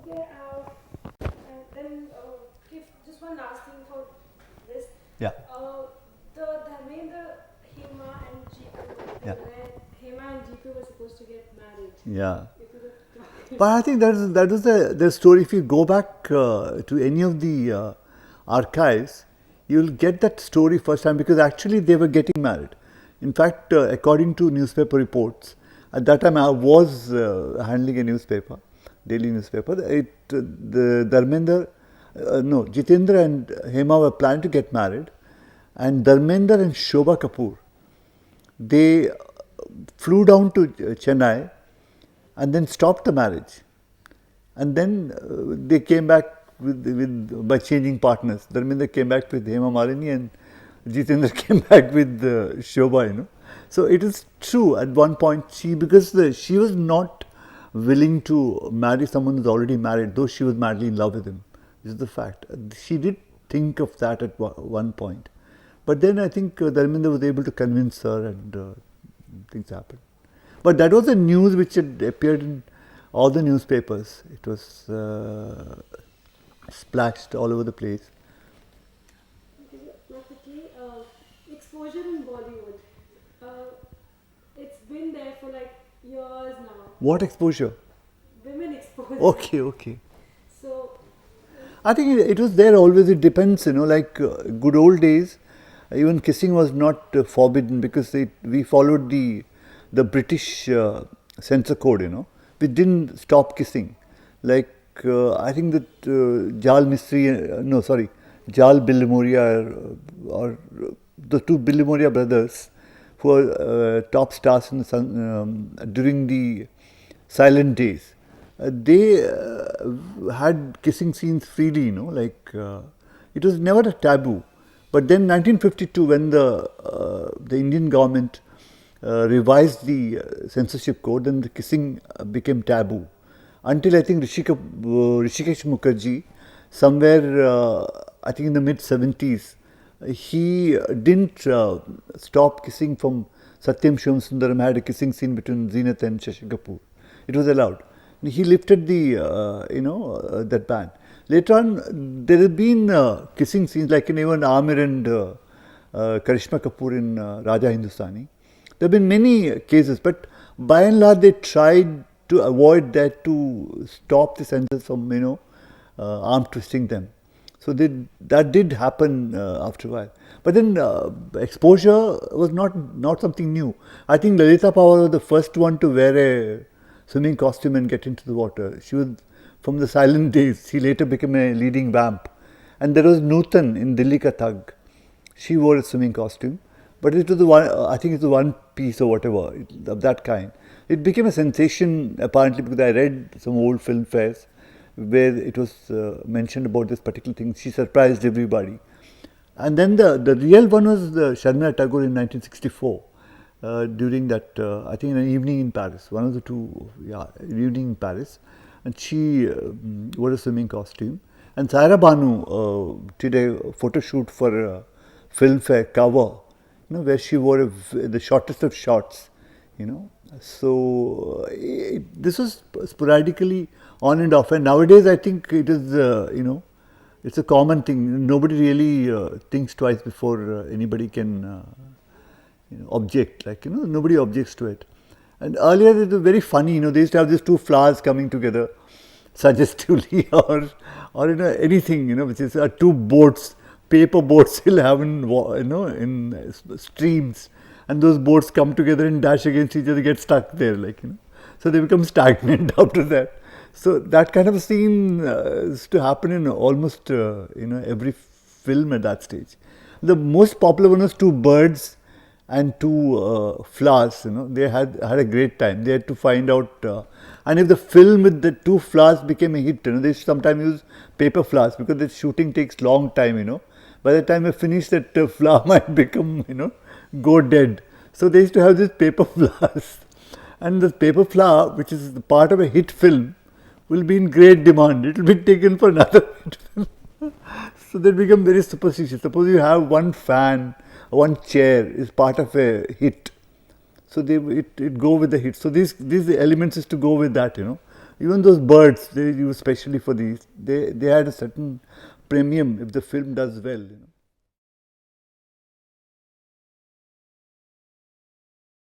Okay, and just one last thing for this. Yeah. The Dharmendra-Hema and Jeetu, Yeah. where Hema and Jeetu were supposed to get married. Yeah. If you could But I think that is the story. If you go back to any of the archives, you'll get that story first time because actually they were getting married. In fact, according to newspaper reports, at that time I was handling a newspaper, daily newspaper. The Jeetendra and Hema were planning to get married, and Dharmendra and Shobha Kapur, they flew down to Chennai and then stopped the marriage. And then they came back by changing partners. Dharmendra came back with Hema Malini and Jeetendra came back with Shobha, So it is true at one point because she was not willing to marry someone who's already married, though she was madly in love with him. This is the fact. She did think of that at one point. But then I think Dharmendra was able to convince her and things happened. But that was the news which had appeared in all the newspapers. It was splashed all over the place. quickly, exposure in Bollywood. It's been there for like years now. What exposure? Women exposure. Okay. So, I think it was there always. It depends, like good old days, even kissing was not forbidden because we followed the British censor code, We didn't stop kissing. Like, I think that Jal Misri, Jal Billimoria or the two Billimoria brothers who were top stars in the during the silent days. They had kissing scenes freely, it was never a taboo. But then 1952, when the Indian government revised the censorship code, then the kissing became taboo. Until I think Rishikesh Mukherjee, somewhere I think in the mid 70s, he didn't stop kissing from Satyam Shivam Sundaram had a kissing scene between Zenith and Shashi Kapoor. It was allowed. He lifted the that ban. Later on, there have been kissing scenes like in even Aamir and Karishma Kapur in Raja Hindustani. There have been many cases, but by and large they tried to avoid that, to stop the censors from arm twisting them. So that did happen after a while. But then exposure was not something new. I think Lalita Pawar was the first one to wear a swimming costume and get into the water. She was from the silent days. She later became a leading vamp. And there was Nutan in Dilli Ka Thug. She wore a swimming costume, but it was I think it's the one piece or whatever of that kind. It became a sensation apparently because I read some old film fairs where it was mentioned about this particular thing. She surprised everybody. And then the real one was Sharmila Tagore in 1964 during that, I think an evening in Paris, one of the two, evening in Paris. And she wore a swimming costume. And Saira Banu did a photo shoot for a film fair cover, where she wore the shortest of shorts, So this was sporadically on and off. And nowadays I think it is, it's a common thing. Nobody really thinks twice before anybody can, object. Nobody objects to it. And earlier it was very funny. They used to have these two flowers coming together, suggestively, or anything. Which is two boats, paper boats. You'll have in streams, and those boats come together and dash against each other, get stuck there, So they become stagnant after that. So that kind of a scene is to happen in almost every film at that stage. The most popular one was two birds and two flowers. They had a great time. They had to find out, and if the film with the two flowers became a hit, they sometimes use paper flowers because the shooting takes long time. By the time you finish, that flower might become go dead. So they used to have these paper flowers, and the paper flower, which is the part of a hit film, will be in great demand. It will be taken for another hit film. So they become very superstitious. Suppose you have one fan, one chair is part of a hit. So it go with the hit. So these elements is to go with that, Even those birds they use specially for these, they had a certain premium if the film does well.